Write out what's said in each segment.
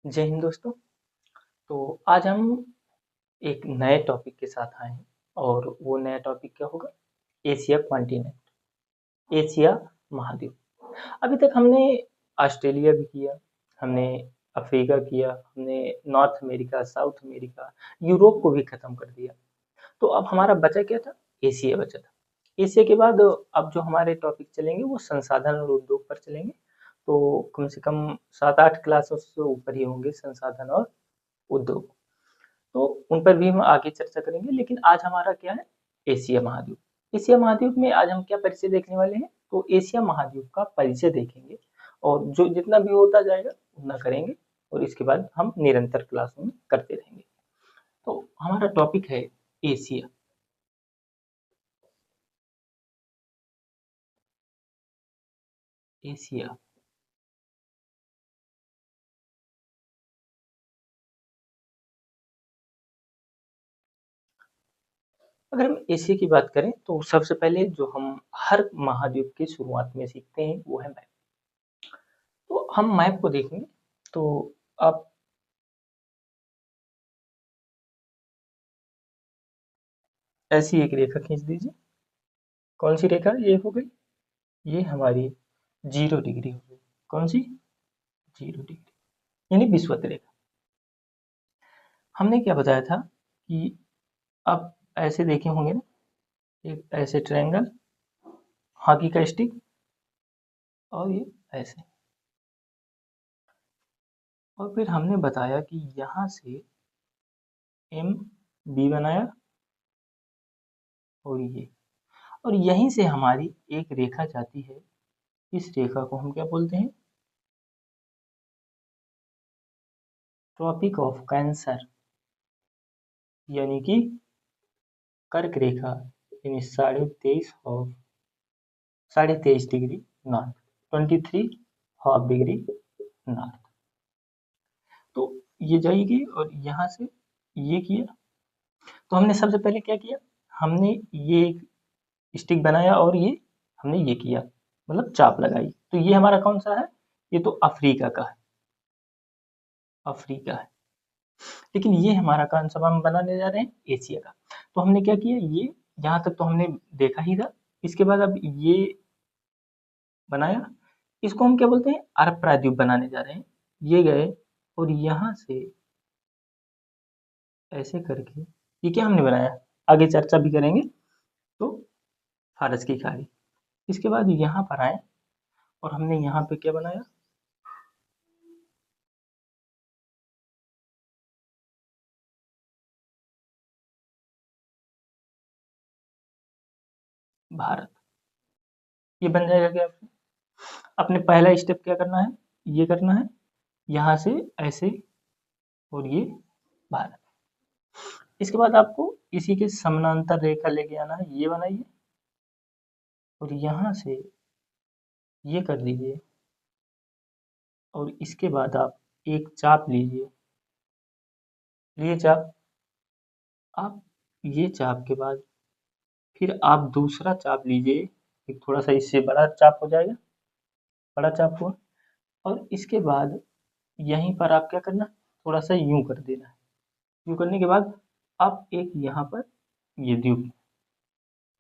जय हिंद दोस्तों। तो आज हम एक नए टॉपिक के साथ आए हैं और वो नया टॉपिक क्या होगा? एशिया कॉन्टिनेंट, एशिया महाद्वीप। अभी तक हमने ऑस्ट्रेलिया भी किया, हमने अफ्रीका किया, हमने north America, south America, Europe को भी खत्म कर दिया। तो अब हमारा बचा क्या था? एशिया बचा था। एशिया के बाद अब जो हमारे टॉपिक चलेंगे वो संसाधन और उद्योग पर चलेंगे। तो कम से कम 7-8 क्लासों से ऊपर ही होंगे संसाधन और उद्योग। तो उन पर भी हम आगे चर्चा करेंगे, लेकिन आज हमारा क्या है? एशिया महाद्वीप। एशिया महाद्वीप में आज हम क्या परिचय देखने वाले हैं? तो एशिया महाद्वीप का परिचय देखेंगे और जो जितना भी होता जाएगा उतना करेंगे और इसके बाद हम निरंतर क्लासों में करते रहेंगे। तो हमारा टॉपिक है एशिया। एशिया, अगर हम एशिया की बात करें तो सबसे पहले जो हम हर महाद्वीप की शुरुआत में सीखते हैं वो है मैप। तो हम मैप को देखेंगे। तो आप ऐसी एक रेखा खींच दीजिए। कौन सी रेखा ये हो गई? ये हमारी 0 डिग्री हो गई। कौन सी? 0 डिग्री, यानी विषुवत रेखा। हमने क्या बताया था कि अब ऐसे देखे होंगे ना, एक ऐसे ट्रायंगल, हॉकी का स्टिक, और ये ऐसे। और फिर हमने बताया कि यहाँ से एम बी बनाया और यहीं से हमारी एक रेखा जाती है। इस रेखा को हम क्या बोलते हैं? ट्रॉपिक ऑफ कैंसर, यानी कि कर्क रेखा, यानी 23.5 डिग्री नॉर्थ, 23.5 डिग्री नॉर्थ। तो ये जाएगी और यहाँ से ये किया। तो हमने सबसे पहले क्या किया? हमने ये एक स्टिक बनाया और ये हमने ये किया, मतलब चाप लगाई। तो ये हमारा कौन सा है? ये तो अफ्रीका का है, अफ्रीका है। लेकिन ये हमारा कौन सा हम बनाने जा रहे हैं? एशिया का। तो हमने क्या किया? ये यहाँ तक तो हमने देखा ही था। इसके बाद अब ये बनाया। इसको हम क्या बोलते हैं? अरब प्रायद्वीप बनाने जा रहे हैं। ये गए और यहाँ से ऐसे करके ये क्या हमने बनाया, आगे चर्चा भी करेंगे। तो फारस की खाड़ी। इसके बाद यहाँ पर आए और हमने यहाँ पे क्या बनाया? भारत। ये बन जाएगा क्या? अपने पहला स्टेप क्या करना है? ये करना है, यहाँ से ऐसे, और ये भारत। इसके बाद आपको इसी के समानांतर रेखा लेके आना है। ये बनाइए और यहाँ से ये कर दीजिए और इसके बाद आप एक चाप लीजिए। लिए चाप। आप ये चाप के बाद फिर आप दूसरा चाप लीजिए, एक थोड़ा सा इससे बड़ा चाप हो जाएगा, बड़ा चाप हुआ। और इसके बाद यहीं पर आप क्या करना? थोड़ा सा यूं कर देना है। यूं करने के बाद आप एक यहाँ पर ये द्वीप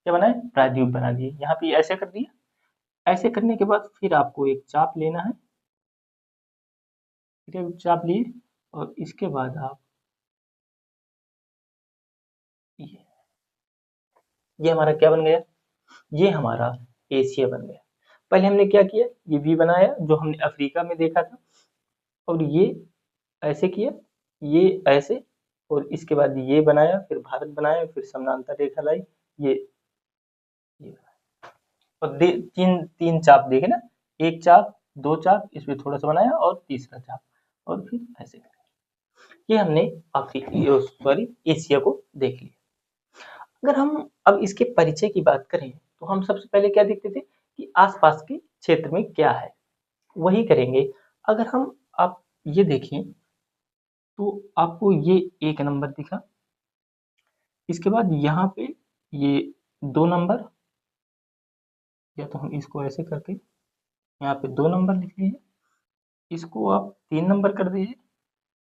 क्या बनाए? प्रायद्वीप बना दिए। यहाँ पे ऐसे कर दिया। ऐसे करने के बाद फिर आपको एक चाप लेना है। ठीक है, चाप लिए और इसके बाद आप ये हमारा क्या बन गया? ये हमारा एशिया बन गया। पहले हमने क्या किया? ये वी बनाया जो हमने अफ्रीका में देखा था, और ये ऐसे किया, ये ऐसे, और इसके बाद ये बनाया, फिर भारत बनाया, फिर समानांतर रेखा लाई, ये और तीन तीन चाप देखे ना, एक चाप, दो चाप, इसमें थोड़ा सा बनाया और तीसरा चाप, और फिर ऐसे ये हमने अफ्रीका, सॉरी, एशिया को देख लिया। अगर हम अब इसके परिचय की बात करें तो हम सबसे पहले क्या देखते थे कि आसपास के क्षेत्र में क्या है, वही करेंगे। अगर हम आप ये देखें तो आपको ये 1 नंबर दिखा। इसके बाद यहाँ पे ये 2 नंबर, या तो हम इसको ऐसे करके यहाँ पे 2 नंबर लिख लीजिए। इसको आप 3 नंबर कर दीजिए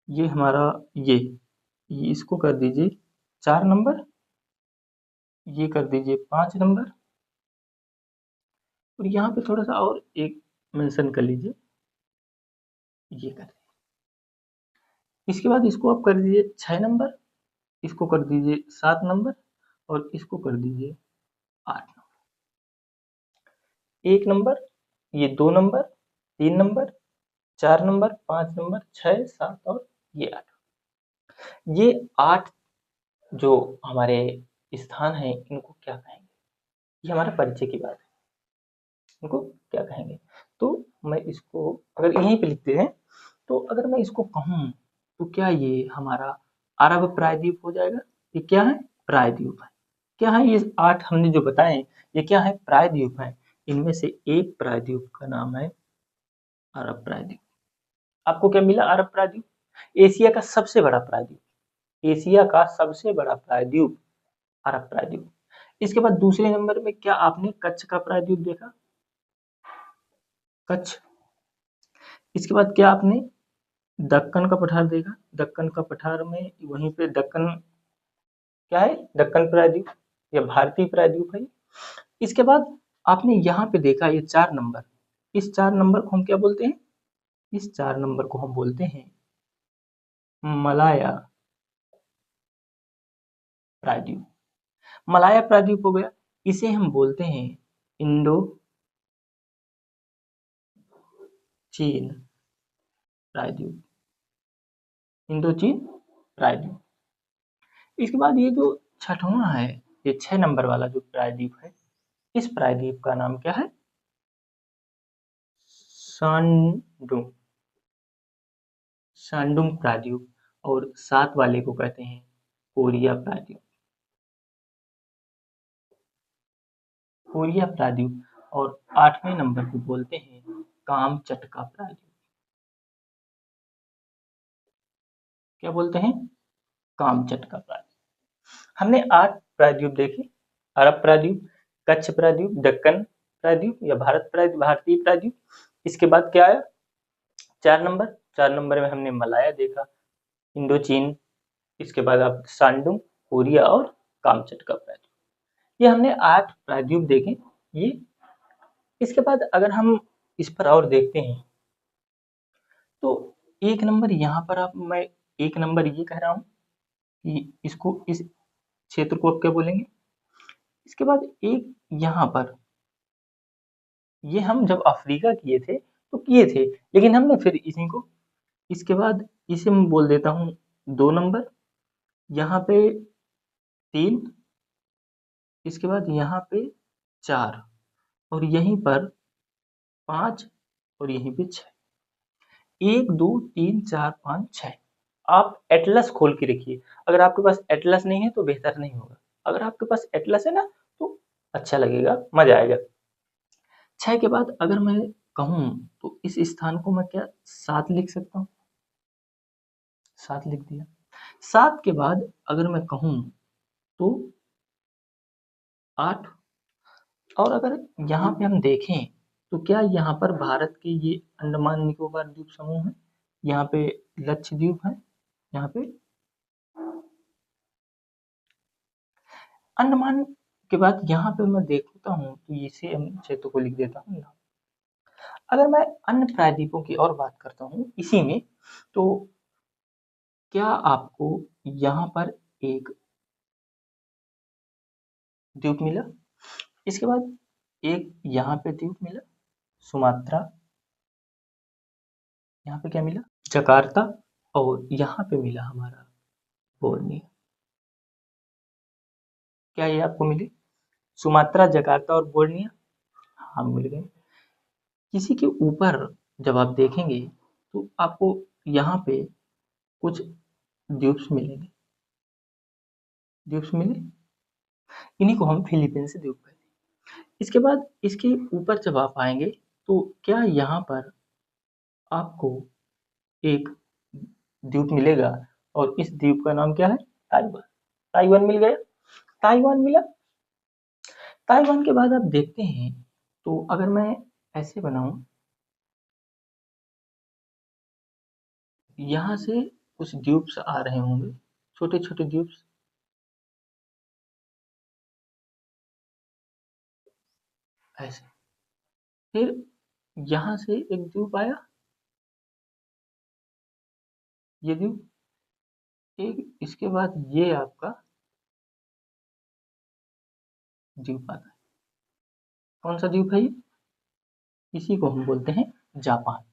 ये हमारा ये इसको कर दीजिए 4 नंबर, ये कर दीजिए 5 नंबर, और यहाँ पे थोड़ा सा और एक मेंशन कर लीजिए, ये कर दीजिए। इसके बाद इसको आप कर दीजिए 6 नंबर, इसको कर दीजिए 7 नंबर, और इसको कर दीजिए 8 नंबर। 1 नंबर, ये 2 नंबर, 3 नंबर, 4 नंबर, 5 नंबर, 6, 7 और ये 8। ये 8 जो हमारे स्थान हैं, इनको क्या कहेंगे? ये हमारा परिचय की बात है, इनको क्या कहेंगे? तो मैं इसको अगर यहीं पे लिखते हैं, तो अगर मैं इसको कहूँ तो क्या ये हमारा अरब प्रायद्वीप हो जाएगा? ये क्या है? प्रायद्वीप है। क्या है ये 8 हमने जो बताए, ये क्या है? प्रायद्वीप है। इनमें से एक प्रायद्वीप का नाम है अरब प्रायद्वीप। आपको क्या मिला? अरब प्रायद्वीप। एशिया का सबसे बड़ा प्रायद्वीप, एशिया का सबसे बड़ा प्रायद्वीप अरब प्रायद्वीप। इसके बाद दूसरे नंबर में क्या आपने कच्छ का प्रायद्वीप देखा? कच्छ। इसके बाद क्या आपने दक्कन का पठार देखा? दक्कन का पठार में वहीं पे दक्कन क्या है? दक्कन प्रायद्वीप या भारतीय प्रायद्वीप है। इसके बाद आपने यहाँ पे देखा ये 4 नंबर, इस 4 नंबर को हम क्या बोलते हैं? इस 4 नंबर को हम बोलते हैं मलाया प्रायद्वीप। मलाया प्रायद्वीप हो गया। इसे हम बोलते हैं इंडो चीन प्रायद्वीप, इंडो चीन प्रायद्वीप। इसके बाद ये जो छठवां है, ये 6 नंबर वाला जो प्रायद्वीप है, इस प्रायद्वीप का नाम क्या है? शांडुंग, शांडुंग प्रायद्वीप। और 7 वाले को कहते हैं कोरिया प्रायद्वीप, कोरिया प्रायद्वीप। और 8वें नंबर को बोलते हैं कामचटका प्रायद्वीप। क्या बोलते हैं? कामचटका प्रायद्वीप। हमने 8 प्रायद्वीप देखे, अरब प्रायद्वीप, कच्छ प्रायद्वीप, दक्कन प्रायद्वीप या भारतीय प्रायद्वीप। इसके बाद क्या आया? 4 नंबर, 4 नंबर में हमने मलाया देखा, इंडोचीन, इसके बाद आप सांडुंग, कोरिया और कामचटका प्रायद्वीप। ये हमने 8 प्रायद्वीप देखे। ये इसके बाद अगर हम इस पर और देखते हैं, तो 1 नंबर यहाँ पर आप मैं 1 नंबर ये कह रहा हूँ कि इसको इस क्षेत्र को आप क्या बोलेंगे? इसके बाद एक यहाँ पर, ये हम जब अफ्रीका किए थे तो किए थे, लेकिन हमने फिर इसी को, इसके बाद इसे मैं बोल देता हूँ 2 नंबर, यहाँ पे 3, इसके बाद यहाँ पे 4, और यहीं पर 5, और यहीं पे 6। 1, 2, 3, 4, 5, 6। आप एटलस खोल के रखिए। अगर आपके पास एटलस नहीं है तो बेहतर नहीं होगा। अगर आपके पास एटलस है ना, तो अच्छा लगेगा, मजा आएगा। 6 के बाद अगर मैं कहूँ तो इस स्थान को मैं क्या 7 लिख सकता हूँ? 7 लिख दिया। 7 के बाद अगर मैं कहूँ तो 8। और अगर यहाँ पे हम देखें तो क्या यहाँ पर भारत के ये अंडमान निकोबार द्वीप समूह है, यहाँ पे लक्षद्वीप है, यहाँ पे अंडमान के बाद यहाँ पे मैं देखता हूँ तो इसे हम क्षेत्र को लिख देता हूँ यहाँ। अगर मैं अन्य प्रायद्वीपों की और बात करता हूँ इसी में, तो क्या आपको यहाँ पर एक द्वीप मिला? इसके बाद एक यहाँ पे द्वीप मिला सुमात्रा, यहाँ पे क्या मिला? जकार्ता। और यहाँ पे मिला हमारा बोर्नियो। क्या ये आपको मिले? सुमात्रा, जकार्ता और बोर्नियो। हाँ, मिल गए। किसी के ऊपर जब आप देखेंगे तो आपको यहाँ पे कुछ द्वीप्स मिलेंगे, द्वीप्स मिले, इन्हीं को हम फिलीपींस द्वीप कहते हैं। इसके बाद इसके ऊपर जब आप आएंगे तो क्या यहाँ पर आपको एक द्वीप मिलेगा, और इस द्वीप का नाम क्या है? ताइवान। ताइवान मिल गया, ताइवान मिला। ताइवान के बाद आप देखते हैं तो अगर मैं ऐसे बनाऊं, यहाँ से कुछ द्वीप्स आ रहे होंगे, छोटे छोटे द्वीप्स, ऐसे। फिर यहाँ से एक द्वीप आया, ये द्वीप, एक इसके बाद ये आपका द्वीप आता है। कौन सा द्वीप है ये? इसी को हम बोलते हैं जापान।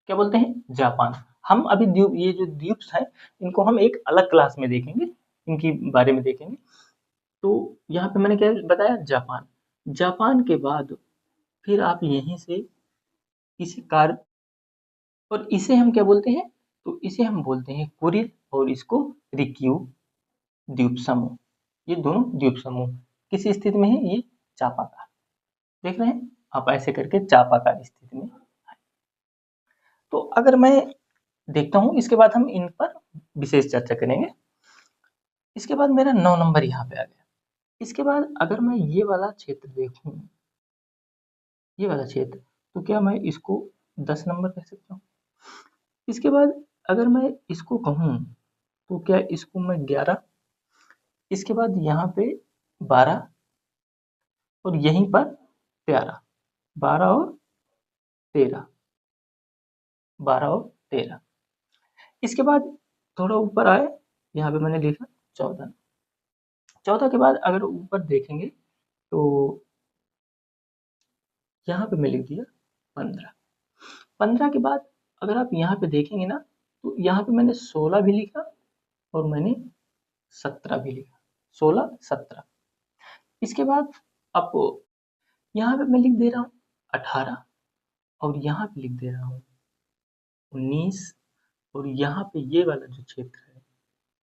क्या बोलते हैं? जापान। हम अभी द्वीप, ये जो द्वीप्स हैं इनको हम एक अलग क्लास में देखेंगे, इनकी बारे में देखेंगे। तो यहाँ पे मैंने क्या बताया? जापान। जापान के बाद फिर आप यहीं से इसे कार, और इसे हम क्या बोलते हैं? तो इसे हम बोलते हैं कुरिल, और इसको रिक्यू द्वीप समूह। ये दोनों द्वीप समूह किस स्थिति में है? ये चापाकार, देख रहे हैं आप, ऐसे करके चापाकार स्थिति में। तो अगर मैं देखता हूँ, इसके बाद हम इन पर विशेष चर्चा करेंगे। इसके बाद मेरा 9 नंबर यहाँ पे आ गया। इसके बाद अगर मैं ये वाला क्षेत्र देखूं, ये वाला क्षेत्र, तो क्या मैं इसको 10 नंबर कह सकता हूँ? इसके बाद अगर मैं इसको कहूँ, तो क्या इसको मैं 11, इसके बाद यहाँ पे 12, और यहीं पर 13, 12 और 13, 12 और 13। इसके बाद थोड़ा ऊपर आए, यहाँ पे मैंने लिखा 14। 14 के बाद अगर ऊपर देखेंगे तो यहाँ पे मैं लिख दिया 15। 15 के बाद अगर आप यहाँ पे देखेंगे ना, तो यहाँ पे मैंने 16 भी लिखा और मैंने 17 भी लिखा, 16, 17। इसके बाद अब यहाँ पे मैं लिख दे रहा हूँ 18, और यहाँ पे लिख दे रहा हूँ 19, और यहाँ पे ये वाला जो क्षेत्र है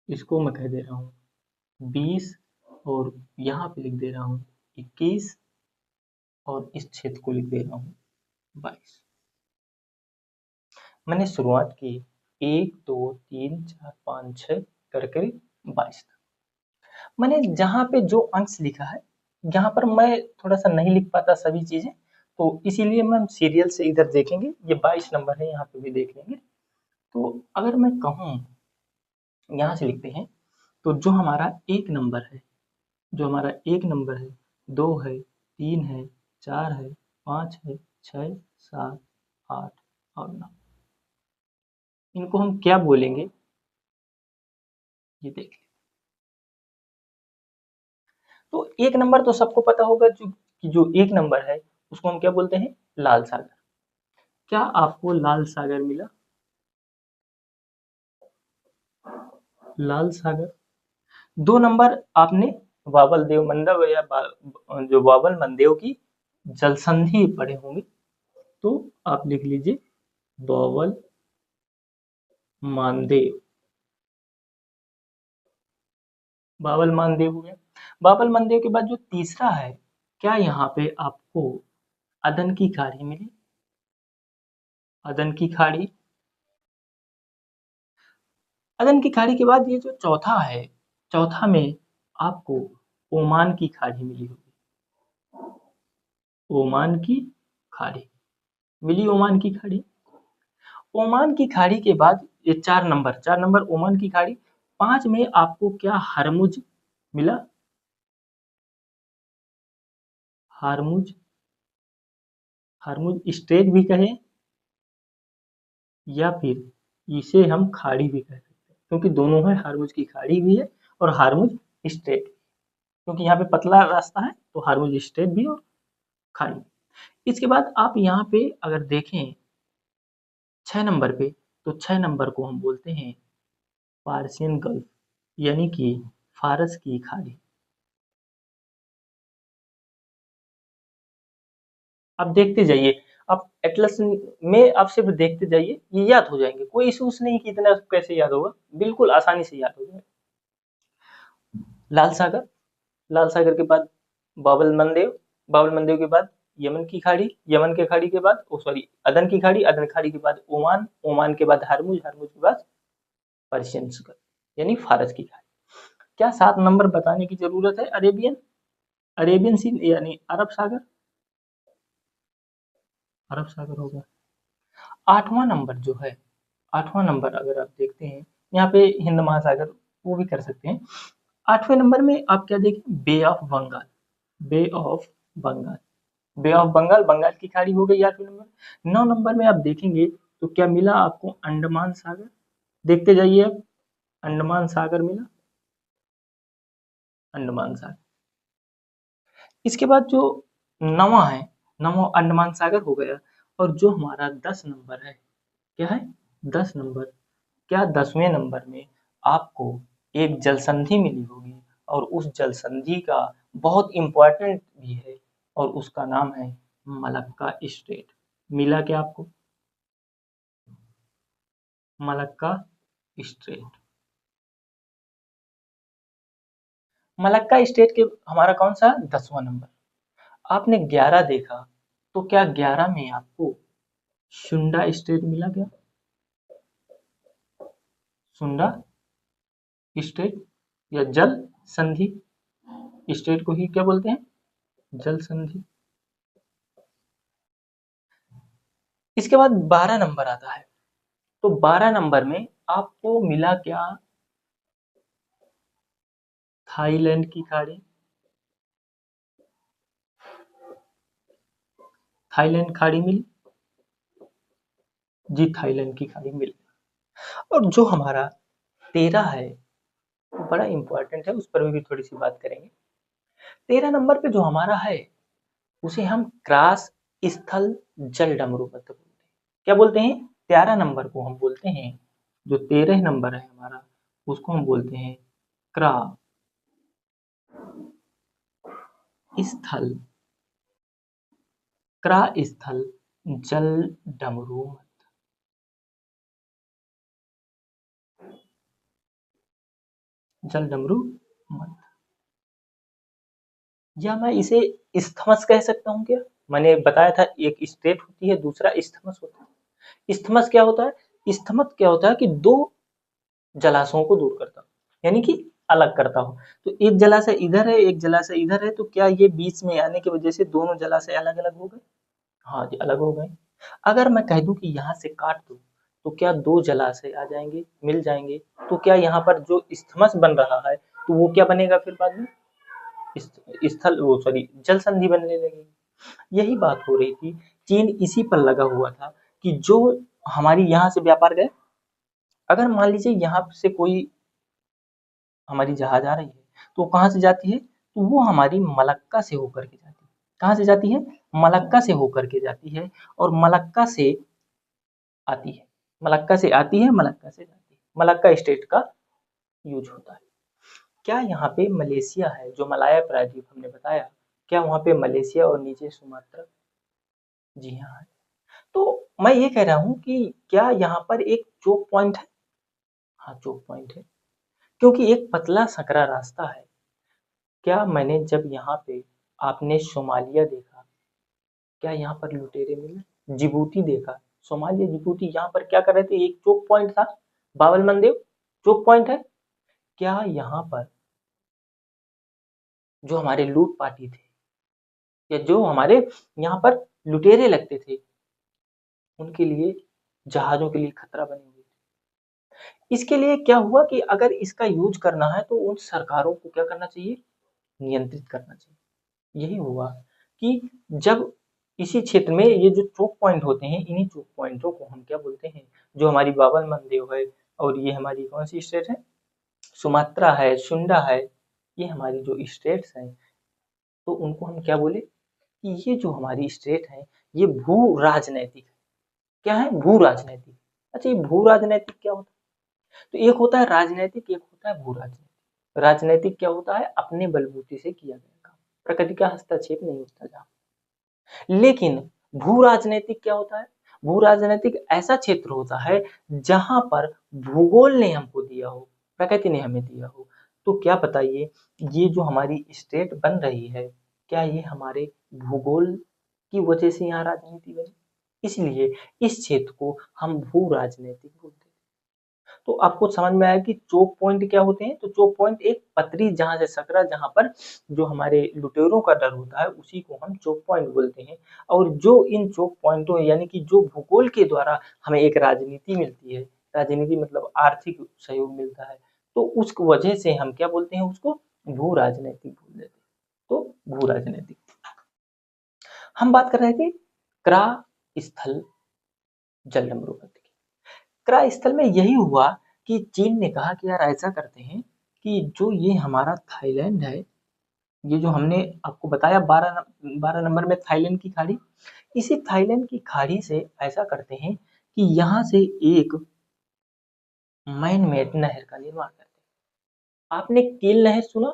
इसको मैं कह दे रहा हूँ 20, और यहाँ पे लिख दे रहा हूँ 21, और इस क्षेत्र को लिख दे रहा हूँ 22। मैंने शुरुआत की 1 2 3 4 5 6 करके 22 तक। मैंने जहाँ पे जो अंश लिखा है, यहाँ पर मैं थोड़ा सा नहीं लिख पाता सभी चीजें, तो इसीलिए मैं सीरियल से इधर देखेंगे, ये 22 नंबर है, यहाँ पे भी देख लेंगे। तो अगर मैं कहूँ, यहाँ से लिखते हैं, तो जो हमारा एक नंबर है, जो हमारा एक नंबर है, 2 है, 3 है, 4 है, 5 है, 6, 7, 8 और 9, इनको हम क्या बोलेंगे? ये देख लें। तो एक नंबर तो सबको पता होगा, जो कि जो एक नंबर है उसको हम क्या बोलते हैं? लाल सागर। क्या आपको लाल सागर मिला? लाल सागर। 2 नंबर आपने बाबल देव मंडल या जो बाबल मनदेव की जलसंधि पढ़े होंगे, तो आप लिख लीजिए बाबल मानदेव। बाबल मानदेव हो गया। बाबल मानदेव के बाद जो तीसरा है, क्या यहाँ पे आपको अदन की खाड़ी मिली? अदन की खाड़ी। अदन की खाड़ी के बाद ये जो चौथा है, चौथा में आपको ओमान की खाड़ी मिली होगी। ओमान की खाड़ी मिली, ओमान की खाड़ी। ओमान की खाड़ी के बाद ये 4 नंबर, 4 नंबर ओमान की खाड़ी। 5 में आपको क्या हरमुज मिला? हरमुज, हरमुज स्ट्रेट भी कहें, या फिर इसे हम खाड़ी भी कह सकते हैं, क्योंकि दोनों है, हरमुज की खाड़ी भी है और हरमुज स्ट्रेट, क्योंकि यहाँ पे पतला रास्ता है तो हरमुज स्ट्रेट भी और खाड़ी। इसके बाद आप यहाँ पे अगर देखें 6 नंबर पे, तो 6 नंबर को हम बोलते हैं पार्सियन गल्फ, यानी कि फारस की खाड़ी। आप देखते जाइए, आप एटलस में आप सिर्फ देखते जाइए, ये याद हो जाएंगे, कोई इशूस नहीं कि इतना कैसे याद होगा, बिल्कुल आसानी से याद हो जाएगा। लाल सागर, लाल सागर के बाद बाबल मंदेव, बाबल मंदेव के बाद यमन की खाड़ी, यमन के खाड़ी के बाद सॉरी अदन की खाड़ी, अदन खाड़ी के बाद ओमान, ओमान के बाद हरमुज, हरमुज के बाद पर्शियन यानी फारस की खाड़ी। क्या 7 नंबर बताने की जरूरत है? अरेबियन, अरेबियन सी यानी अरब सागर, अरब सागर होगा। 8वां नंबर जो है, 8वां नंबर अगर आप देखते हैं, यहाँ पे हिंद महासागर वो भी कर सकते हैं। 8वें नंबर में आप क्या देखें, bay of Bengal, bay of Bengal, bay of Bengal, Bengal की खाड़ी हो गई 8वें नंबर। 9 नंबर में आप देखेंगे तो क्या मिला आपको, अंडमान सागर, देखते जाइए आप, अंडमान सागर मिला, अंडमान सागर। इसके बाद जो नवा है, नवा अंडमान सागर हो गया, और जो हमारा 10 नंबर है, क्या है 10 नंबर, क्या 10वें नंबर में आपको एक जल संधि मिली होगी, और उस जल संधि का बहुत इंपॉर्टेंट भी है, और उसका नाम है मलक्का स्ट्रेट। मिला क्या आपको, मलक्का स्ट्रेट। मलक्का स्टेट के हमारा कौन सा, 10वां नंबर। आपने 11 देखा, तो क्या 11 में आपको सुंडा स्टेट मिला क्या, सुंडा स्टेट, या जल संधि स्टेट को ही क्या बोलते हैं, जल संधि। इसके बाद 12 नंबर आता है, तो 12 नंबर में आपको मिला क्या, थाईलैंड की खाड़ी, थाईलैंड खाड़ी मिली जी, थाईलैंड की खाड़ी मिली। और जो हमारा 13 है, वो बड़ा इंपॉर्टेंट है, उस पर भी थोड़ी सी बात करेंगे। 13 नंबर पे जो हमारा है, उसे हम क्रॉस स्थल जल डमरू पथ बोलते हैं। क्या बोलते हैं, 13 नंबर को हम बोलते हैं, जो 13 नंबर है हमारा, उसको हम बोलते हैं क्रॉस स्थल, क्रॉस स्थल जल डमरू मथ, जल डमरू मथ, या मैं इसे इस्थमस कह सकता हूँ क्या। मैंने बताया था एक स्टेट होती है, दूसरा इस्थमस होता है। इस्थमस क्या होता है, इस्थमस क्या होता है कि दो जलाशयों को दूर करता हूँ, यानी कि अलग करता हूँ। तो एक जलाशय इधर है, एक जलाशय इधर है, तो क्या ये बीच में आने की वजह से दोनों जलाशय अलग अलग हो गए, हाँ जी अलग हो गए। अगर मैं कह दूं कि यहाँ से काट दो, तो क्या दो जलाशय आ जाएंगे, मिल जाएंगे, तो क्या यहाँ पर जो इस्थमस बन रहा है, तो वो क्या बनेगा फिर बाद में, स्थल वो सॉरी जल संधि बनने लगेगी। यही बात हो रही थी, चीन इसी पर लगा हुआ था कि जो हमारी यहाँ से व्यापार गए, अगर मान लीजिए यहाँ से कोई हमारी जहाज आ रही है, तो कहाँ से जाती है, तो वो हमारी मलक्का से होकर के जाती है। कहाँ से जाती है, मलक्का से होकर के जाती है, और मलक्का से आती है, मलक्का से आती है, मलक्का से जाती है, मलक्का स्टेट का यूज होता है। क्या यहाँ पे मलेशिया है, जो मलाया प्रायद्वीप हमने बताया, क्या वहाँ पे मलेशिया और नीचे सुमात्रा, जी हाँ है। तो मैं ये कह रहा हूँ कि क्या यहाँ पर एक चोक पॉइंट है, हाँ चोक पॉइंट है, क्योंकि एक पतला सकरा रास्ता है। क्या मैंने जब यहाँ पे, आपने सोमालिया देखा, क्या यहाँ पर लुटेरे मिले, जिबूती देखा, सोमालिया जिबूती, यहाँ पर क्या कर रहे थे, एक चोक पॉइंट था, बाबल मंदिर चोक पॉइंट है। क्या यहाँ पर जो हमारे लूट पार्टी थे, या जो हमारे यहाँ पर लुटेरे लगते थे, उनके लिए, जहाजों के लिए खतरा बने हुए थे। इसके लिए क्या हुआ कि अगर इसका यूज करना है, तो उन सरकारों को क्या करना चाहिए, नियंत्रित करना चाहिए। यही हुआ कि जब इसी क्षेत्र में ये जो चोक पॉइंट होते हैं, इन्हीं चोक पॉइंटों को हम क्या बोलते हैं, जो हमारी बाबल मंदिर है, और ये हमारी कौन सी स्टेट है, सुमात्रा है, सुंडा है, ये हमारी जो स्टेट्स हैं, तो उनको हम क्या बोले कि ये जो हमारी स्टेट है, ये भू राजनैतिक, क्या है, भू राजनैतिक। अच्छा, ये भू राजनैतिक क्या होता है, तो एक होता है राजनैतिक, एक होता है भू राजनैतिक। राजनैतिक क्या होता है, अपने बलबूते से किया गया काम, प्रकृति का हस्तक्षेप नहीं होता जहाँ। लेकिन भू राजनैतिक क्या होता है, भू राजनैतिक ऐसा क्षेत्र होता है जहां पर भूगोल ने हमको दिया हो, प्रकृति ने हमें दिया हो। तो क्या बताइए, ये जो हमारी स्टेट बन रही है, क्या ये हमारे भूगोल की वजह से यहाँ राजनीति बनी, इसलिए इस क्षेत्र को हम भू राजनीतिक बोलते हैं। तो आपको समझ में आया कि चोक पॉइंट क्या होते हैं, तो चोक पॉइंट एक पतरी जहां से सकरा, जहां पर जो हमारे लुटेरों का डर होता है, उसी को हम चोक पॉइंट बोलते हैं। और जो इन चोक पॉइंटों, यानी कि जो भूगोल के द्वारा हमें एक राजनीति मिलती है, राजनीति मतलब आर्थिक सहयोग मिलता है, तो उस वजह से हम क्या बोलते हैं उसको, भू राजनीतिक बोल देते हैं। तो भू राजनीतिक। हम बात कर रहे थे क्रा स्थल जल मरुभूमि की। क्रा स्थल में यही हुआ कि चीन ने कहा कि यार ऐसा करते हैं कि जो ये हमारा थाईलैंड है, ये जो हमने आपको बताया 12 नंबर में थाईलैंड की खाड़ी, इसी थाईलैंड की खाड़ी से ऐसा करते हैं कि यहाँ से एक मैन मेड नहर का निर्माण करते हैं। आपने कील नहर सुना?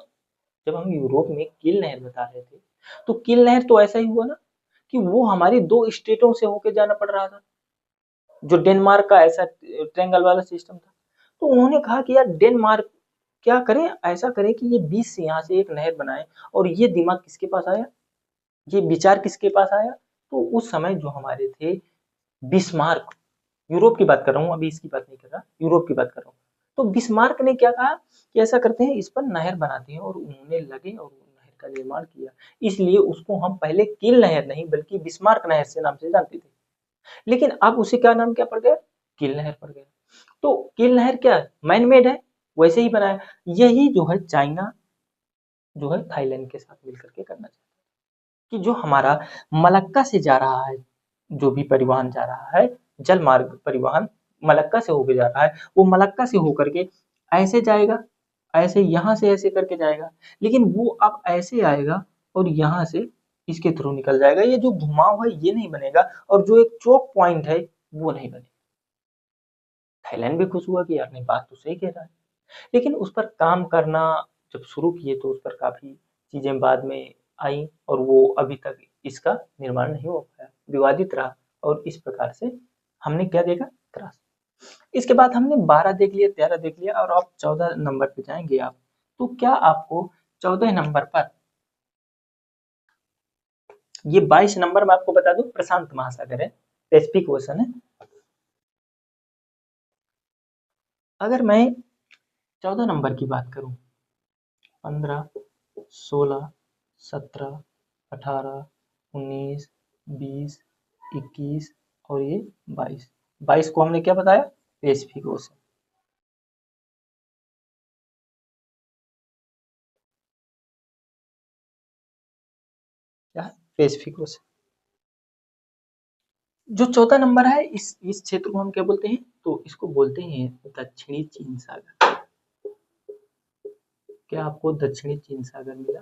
जब हम यूरोप में कील नहर बता रहे थे, तो कील नहर तो ऐसा ही हुआ ना कि वो हमारी 2 स्टेटों से होके जाना पड़ रहा था, जो डेनमार्क का ऐसा ट्रायंगल वाला सिस्टम था। तो उन्होंने कहा कि यार डेनमार्क क्या करें, ऐसा करें कि ये बीच से यहाँ से एक नहर बनाए। और ये दिमाग किसके पास आया, ये विचार किसके पास आया? तो उस समय जो हमारे थे बिस्मार्क, यूरोप की बात कर रहा हूँ, अभी इसकी बात नहीं कर रहा, यूरोप की बात कर रहा हूँ। तो बिस्मार्क ने क्या कहा कि ऐसा करते हैं, इस पर नहर बनाते हैं, और उन्होंने लगे और नहर का निर्माण किया। इसलिए उसको हम पहले कील नहर नहीं बल्कि बिस्मार्क नहर से नाम से जानते थे, लेकिन अब उसे क्या नाम क्या पड़ गया, कील नहर पड़ गया। तो कील नहर क्या है, मैन मेड है, वैसे ही बनाया। यही जो है चाइना जो है थाईलैंड के साथ मिलकर के करना चाहता है कि जो हमारा मलक्का से जा रहा है, जो भी परिवहन जा रहा है, जल मार्ग परिवहन मलक्का से होके जा रहा है, वो मलक्का से होकर के ऐसे जाएगा, ऐसे यहाँ से ऐसे करके जाएगा, लेकिन वो अब ऐसे आएगा और यहाँ से इसके थ्रू निकल जाएगा। ये जो घुमाव है ये नहीं बनेगा, और जो एक चोक पॉइंट है वो नहीं बनेगा। थाईलैंड भी खुश हुआ कि यार नहीं, बात तो सही कह रहा है, लेकिन उस पर काम करना जब शुरू किए तो उस पर काफी चीजें बाद में आई, और वो अभी तक इसका निर्माण नहीं हो पाया, विवादित रहा। और इस प्रकार से हमने क्या देखा, त्रास। इसके बाद हमने 12 देख लिया, 13 देख लिया, और अब 14 नंबर पे जाएंगे आप। तो क्या आपको 14 नंबर पर, ये 22 नंबर में आपको बता दूं प्रशांत महासागर है, पैसिफिक ओशन है। अगर मैं 14 नंबर की बात करूं, 15, 16, 17, 18, 19, 20, 21 और ये 22। 22 को हमने क्या बताया, पैसिफिक ओशन। क्या है, पैसिफिक ओशन। जो 14 नंबर है, इस क्षेत्र को हम क्या बोलते हैं, तो इसको बोलते हैं दक्षिणी चीन सागर। क्या आपको दक्षिणी चीन सागर मिला?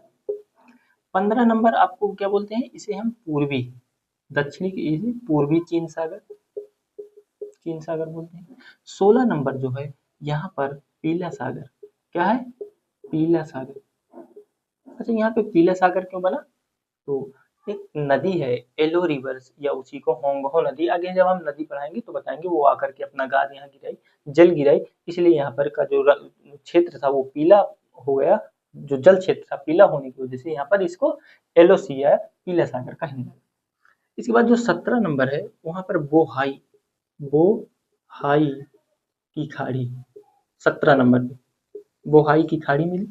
15 नंबर आपको क्या बोलते हैं, इसे हम पूर्वी, दक्षिणी इसे पूर्वी चीन सागर बोलते हैं। 16 नंबर जो है, यहाँ पर पीला सागर, क्या है, पीला सागर। अच्छा, यहाँ पे पीला सागर क्यों बना? तो एक नदी है एलो रिवर्स, या उसी को होंगहो नदी, आगे जब हम नदी पढ़ाएंगे तो बताएंगे, वो आकर के अपना गाद यहाँ गिराई, जल गिराई, इसलिए यहाँ पर का जो क्षेत्र था वो पीला हो गया। जो जल क्षेत्र था पीला होने की वजह से यहाँ पर इसको एलोसिया, पीला सागर कहने लगा। इसके बाद जो 17 नंबर है, वहां पर बोहाई की खाड़ी, 17 नंबर पे बोहाई की खाड़ी मिली।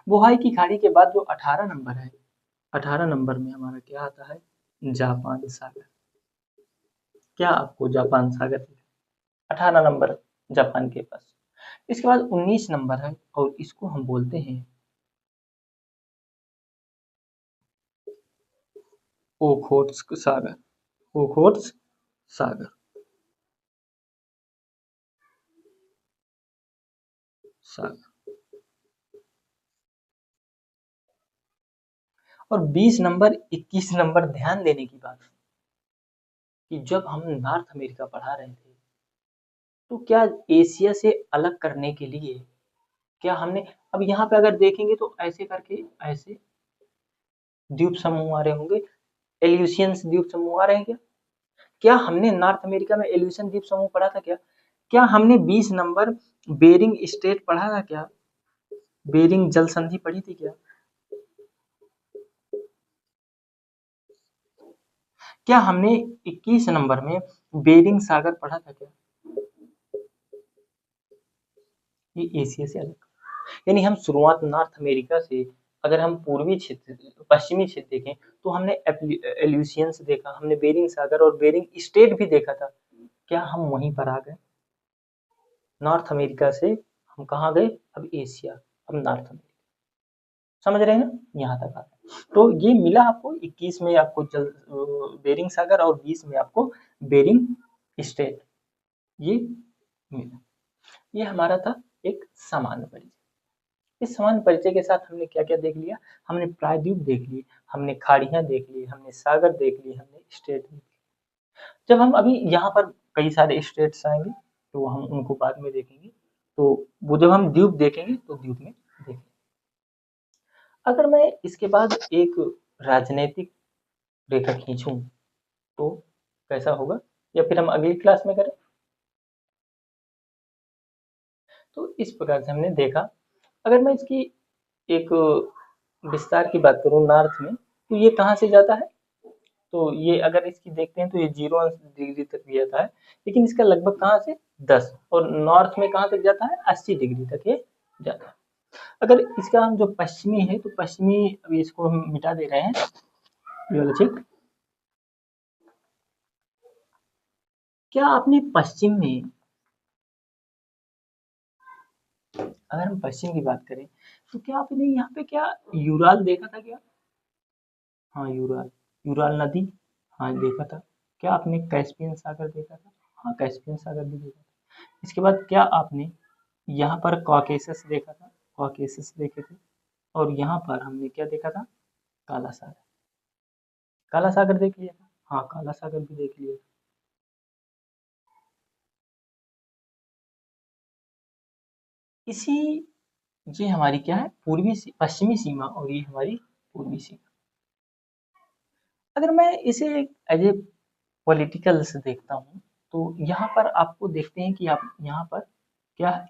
बोहाई की खाड़ी के बाद जो 18 नंबर है, 18 नंबर में हमारा क्या आता है, जापान सागर। क्या आपको जापान सागर दिख रहा है? 18 नंबर जापान के पास। इसके बाद 19 नंबर है, और इसको हम बोलते हैं ओखोत्स्क सागर, ओखोत्स्क सागर, सागर। और 20 नंबर, 21 नंबर ध्यान देने की बात है कि जब हम नॉर्थ अमेरिका पढ़ा रहे थे, तो क्या एशिया से अलग करने के लिए क्या हमने, अब यहाँ पे अगर देखेंगे तो ऐसे करके ऐसे द्वीप समूह आ रहे होंगे, एल्यूशियंस द्वीप समूह आ रहे हैं क्या? क्या हमने नॉर्थ अमेरिका में एल्यूशियन द्वीप समूह पढ़ा था क्या? क्या हमने 20 नंबर बेरिंग स्टेट पढ़ा था क्या? बेरिंग जल संधि पढ़ी थी क्या? क्या हमने 21 नंबर में बेरिंग सागर पढ़ा था क्या? ये एशिया से अलग, यानी हम शुरुआत नॉर्थ अमेरिका से, अगर हम पूर्वी क्षेत्र पश्चिमी क्षेत्र देखें तो हमने एल्यूशियंस देखा, हमने बेरिंग सागर और बेरिंग स्टेट भी देखा था। क्या हम वहीं पर आ गए? नॉर्थ अमेरिका से हम कहाँ गए, अब एशिया, अब नॉर्थ अमेरिका, समझ रहे हैं ना, यहाँ तक आ गए। तो ये मिला आपको 21 में आपको बेरिंग सागर और 20 में आपको बेरिंग स्ट्रेट, ये मिला। ये हमारा था एक सामान्य परिचय। इस सामान्य परिचय के साथ हमने क्या क्या देख लिया, हमने प्रायद्वीप देख ली, हमने खाड़ियाँ देख ली, हमने सागर देख ली, हमने स्टेट देख ली। जब हम अभी यहाँ पर कई सारे स्टेट्स आएंगे तो हम उनको बाद में देखेंगे, तो वो जब हम द्वीप देखेंगे तो द्वीप में देखेंगे। अगर मैं इसके बाद एक राजनीतिक रेखा खींचूं तो कैसा होगा, या फिर हम अगली क्लास में करें। तो इस प्रकार से हमने देखा। अगर मैं इसकी एक विस्तार की बात करूं नॉर्थ में, तो ये कहाँ से जाता है, तो ये अगर इसकी देखते हैं तो ये 0 डिग्री तक भी जाता है, लेकिन इसका लगभग कहाँ से 10, और नॉर्थ में कहाँ तक जाता है 80 डिग्री तक ये जाता है। अगर इसका हम जो पश्चिमी है, तो पश्चिमी अभी इसको हम मिटा दे रहे हैं, ये वाला चीज। क्या आपने पश्चिम में, अगर हम पश्चिम की बात करें, तो क्या आपने यहाँ पे क्या यूराल देखा था क्या, हाँ यूराल, यूराल नदी, हाँ देखा था। क्या आपने कैस्पियन सागर देखा था, हाँ कैस्पियन सागर भी देखा था। इसके बाद क्या आपने यहाँ पर कॉकेसस देखा था, कॉकेसस देखे थे। और यहाँ पर हमने क्या देखा था, काला सागर, काला सागर देख लिया था, हाँ काला सागर भी देख लिया था। इसी, ये हमारी क्या है पश्चिमी सीमा, और ये हमारी पूर्वी सीमा। अगर मैं इसे एज ए पॉलिटिकल से देखता हूँ, तो यहाँ पर आपको देखते हैं कि आप यहाँ पर क्या है,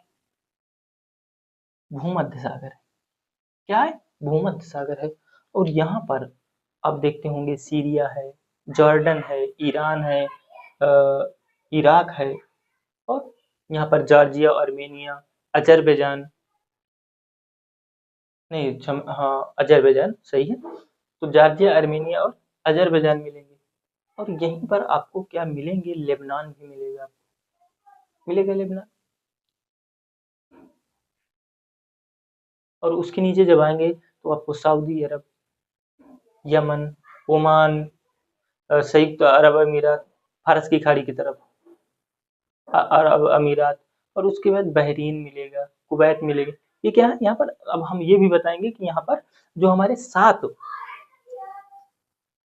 भूमध्य सागर है, क्या है, भूमध्य सागर है। और यहाँ पर आप देखते होंगे सीरिया है, जॉर्डन है, ईरान है, इराक है, और यहाँ पर जॉर्जिया, आर्मेनिया, अजरबैजान, नहीं हाँ अजरबैजान सही है। तो जॉर्जिया, आर्मेनिया और अजरबैजान मिलेंगे। और यहीं पर आपको क्या मिलेंगे, लेबनान भी मिलेगा, मिलेगा लेबनान। और उसके नीचे जब आएंगे तो आपको सऊदी अरब, यमन, ओमान, संयुक्त अरब अमीरात, फारस की खाड़ी की तरफ अरब अमीरात, और उसके बाद बहरीन मिलेगा, कुवैत मिलेगा। ये क्या है यहाँ पर, अब हम ये भी बताएंगे कि यहाँ पर जो हमारे 7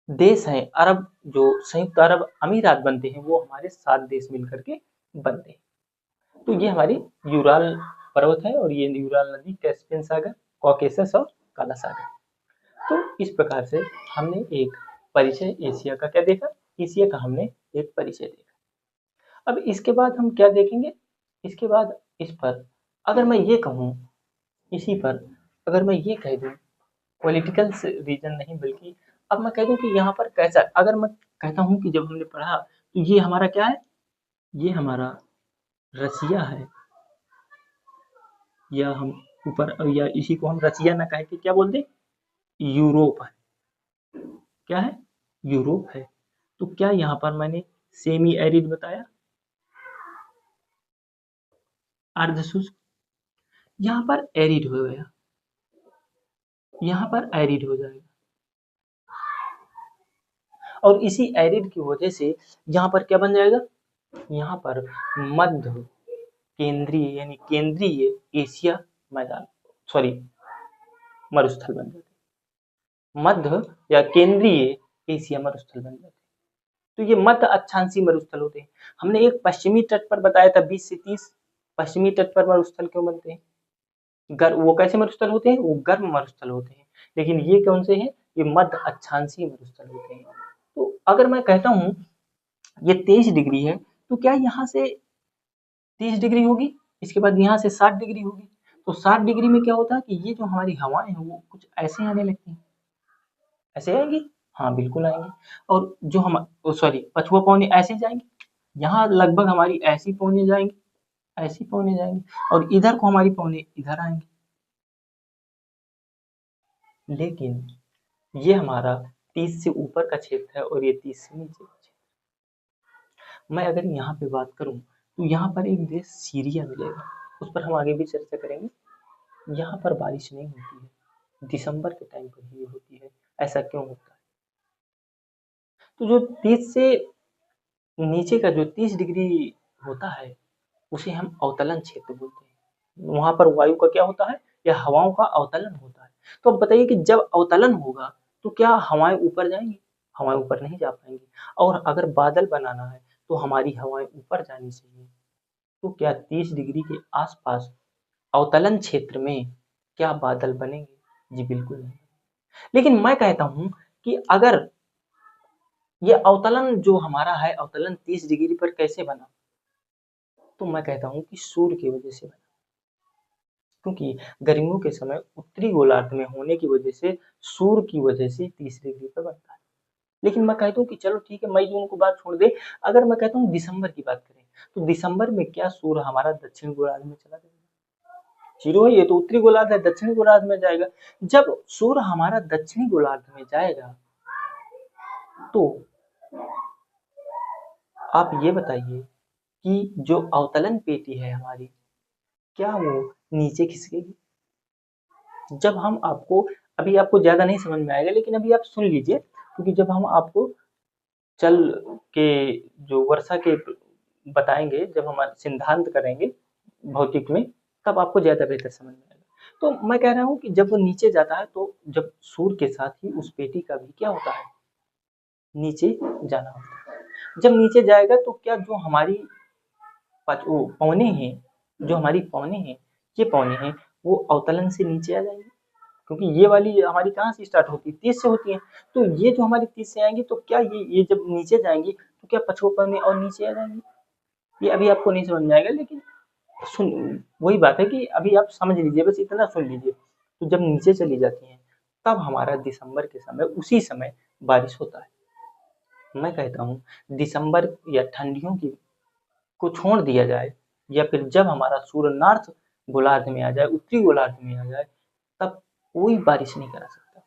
देश हैं अरब, जो संयुक्त अरब अमीरात बनते हैं, वो हमारे 7 देश मिलकर के बनते हैं। तो ये हमारी यूराल पर्वत है, और ये यूराल नदी, कैस्पियन सागर, कॉकेसस और काला सागर। तो इस प्रकार से हमने एक परिचय एशिया का क्या देखा, एशिया का हमने एक परिचय देखा। अब इसके बाद हम क्या देखेंगे, इसके बाद इस पर अगर मैं ये कहूँ, इसी पर अगर मैं ये कह दूँ, पॉलिटिकल रीजन नहीं, बल्कि अब मैं कह दूँ कि यहाँ पर कैसा, अगर मैं कहता हूँ कि जब हमने पढ़ा तो ये हमारा क्या है, ये हमारा रसिया है, या हम ऊपर, या इसी को हम रसिया ना कह के क्या बोलते, यूरोप है, क्या है, यूरोप है। तो क्या यहाँ पर मैंने सेमी एरिड बताया, अर्ध शुष्क, यहाँ पर एरिड हो गया, यहाँ पर एरिड हो जाएगा। और इसी एरिड की वजह से यहाँ पर क्या बन जाएगा, यहाँ पर मध्य केंद्रीय, यानी केंद्रीय एशिया मैदान, सॉरी मरुस्थल बन जाते, मध्य या केंद्रीय एशिया मरुस्थल बन जाते। तो ये मध्य अक्षांशीय मरुस्थल होते हैं। हमने एक पश्चिमी तट पर बताया था 20 से 30 पश्चिमी तट पर मरुस्थल क्यों बनते हैं, वो कैसे मरुस्थल होते हैं, वो गर्म मरुस्थल होते हैं। लेकिन ये कौन से हैं, ये मध्य अक्षांशीय मरुस्थल होते हैं। तो अगर मैं कहता हूँ ये 23 डिग्री है, तो क्या यहाँ से 30 डिग्री होगी, इसके बाद यहाँ से 60 डिग्री होगी। तो 60 डिग्री में क्या होता है कि ये जो हमारी हवाएं हैं वो कुछ ऐसे आने लगती हैं, ऐसे आएंगी, हाँ बिल्कुल आएंगी। और जो हम, सॉरी पछुआ पौने ऐसे जाएंगे, यहाँ लगभग हमारी ऐसी पौने जाएंगी, ऐसी पौने जाएंगी, और इधर को हमारी पौने इधर आएंगी। लेकिन ये हमारा 30 से ऊपर का क्षेत्र है, और ये 30 से नीचे का क्षेत्र। मैं अगर यहाँ पे बात करूँ तो यहाँ पर एक देश सीरिया मिलेगा, उस पर हम आगे भी चर्चा करेंगे। यहाँ पर बारिश नहीं होती है, दिसंबर के टाइम पर ही होती है। ऐसा क्यों होता है? तो जो 30 से नीचे का जो 30 डिग्री होता है उसे हम अवतलन क्षेत्र बोलते हैं। वहां पर वायु का क्या होता है या हवाओं का अवतलन होता है। तो अब बताइए कि जब अवतलन होगा तो क्या हवाएं ऊपर जाएंगी? हवाएं ऊपर नहीं जा पाएंगी। और अगर बादल बनाना है तो हमारी हवाएं ऊपर जानी चाहिए। तो क्या 30 डिग्री के आसपास अवतलन क्षेत्र में क्या बादल बनेंगे? जी बिल्कुल नहीं। लेकिन मैं कहता हूं कि अगर ये अवतलन जो हमारा है, अवतलन 30 डिग्री पर कैसे बना? तो मैं कहता हूं कि सूर्य की वजह से बना। क्योंकि गर्मियों के समय उत्तरी गोलार्ध में होने की वजह से सूर्य की वजह से 30 डिग्री पर बनता है। लेकिन मैं कहता हूँ कि चलो ठीक है, मई जून को बात छोड़ दे। अगर मैं कहता हूँ दिसंबर की बात करें तो दिसंबर में क्या सूर्य हमारा दक्षिण गोलार्ध में चला जाएगा? जीरो है, ये तो उत्तरी गोलार्ध है, दक्षिणी गोलार्ध में जाएगा। जब सूर्य हमारा दक्षिणी गोलार्ध में जाएगा तो आप ये बताइए कि जो अवतलन पेटी है हमारी, क्या वो नीचे खिसकेगी? जब हम आपको, अभी आपको ज्यादा नहीं समझ में आएगा लेकिन अभी आप सुन लीजिए, क्योंकि जब हम आपको चल के जो वर्षा के बताएंगे, जब हम सिद्धांत करेंगे भौतिक में, तब आपको ज्यादा बेहतर समझ में आएगा। तो मैं कह रहा हूँ कि जब वो नीचे जाता है तो जब सूर्य के साथ ही उस पेटी का भी क्या होता है, नीचे जाना होता है। जब नीचे जाएगा तो क्या जो हमारी पवने हैं, जो हमारी पवने हैं, ये पवने हैं वो अवतलन से नीचे आ जाएंगी। क्योंकि ये वाली हमारी कहाँ से स्टार्ट होती है, 30 से होती है। तो ये जो हमारी 30 से आएंगी तो क्या ये जब नीचे जाएंगी तो क्या पछुआ पवने और नीचे आ जाएंगी? ये अभी आपको नहीं समझ में आएगा, लेकिन सुन, वही बात है कि अभी आप समझ लीजिए, बस इतना सुन लीजिए। तो जब नीचे चली जाती हैं तब हमारा दिसंबर के समय उसी समय बारिश होता है। मैं कहता हूँ दिसंबर या ठंडियों की को छोड़ दिया जाए, या फिर जब हमारा सूर्य नॉर्थ गोलार्ध में आ जाए, उत्तरी गोलार्ध में आ जाए, तब कोई बारिश नहीं करा सकता।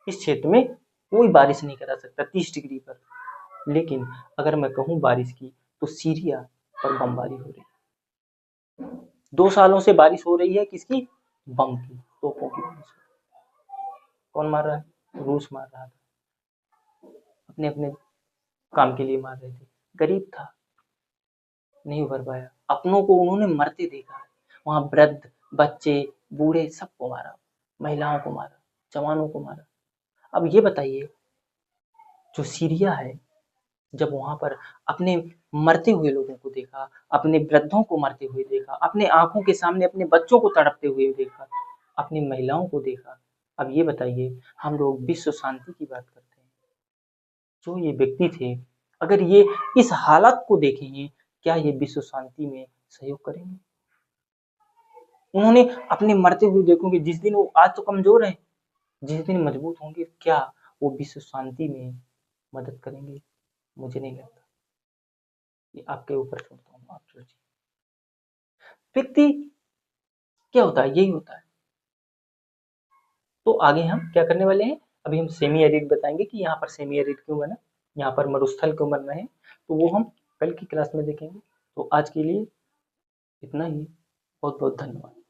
इस क्षेत्र में कोई बारिश नहीं करा सकता 30 डिग्री पर। लेकिन अगर मैं कहूँ बारिश की, तो सीरिया पर बमबारी हो रही है। 2 सालों से बारिश हो रही है, किसकी? बम की, तोपों की बारिश। कौन मार रहा है? रूस मार रहा था, अपने अपने काम के लिए मार रहे थे। गरीब था, नहीं उभर पाया। अपनों को उन्होंने मरते देखा है। वहां वृद्ध, बच्चे, बूढ़े सबको मारा, महिलाओं को मारा, जवानों को मारा। अब ये बताइए, जो सीरिया है, जब वहां पर अपने मरते हुए लोगों को देखा, अपने वृद्धों को मरते हुए देखा, अपने आंखों के सामने अपने बच्चों को तड़पते हुए देखा, अपनी महिलाओं को देखा। अब ये बताइए, हम लोग विश्व शांति की बात करते हैं, जो ये व्यक्ति थे, अगर ये इस हालत को देखेंगे, क्या ये विश्व शांति में सहयोग करेंगे? उन्होंने अपने मरते हुए देखोगे, जिस दिन वो आज तो कमजोर है, जिस दिन मजबूत होंगे, क्या वो विश्व शांति में मदद करेंगे? मुझे नहीं लगता। ये आपके ऊपर छोड़ता हूँ, आप सोचिए। व्यक्ति क्या होता है? यही होता है। तो आगे हम क्या करने वाले हैं, अभी हम सेमी एरिड बताएंगे कि यहाँ पर सेमी एरिड क्यों बना, यहाँ पर मरुस्थल क्यों बन रहे हैं, तो वो हम कल की क्लास में देखेंगे। तो आज के लिए इतना ही। बहुत बहुत धन्यवाद।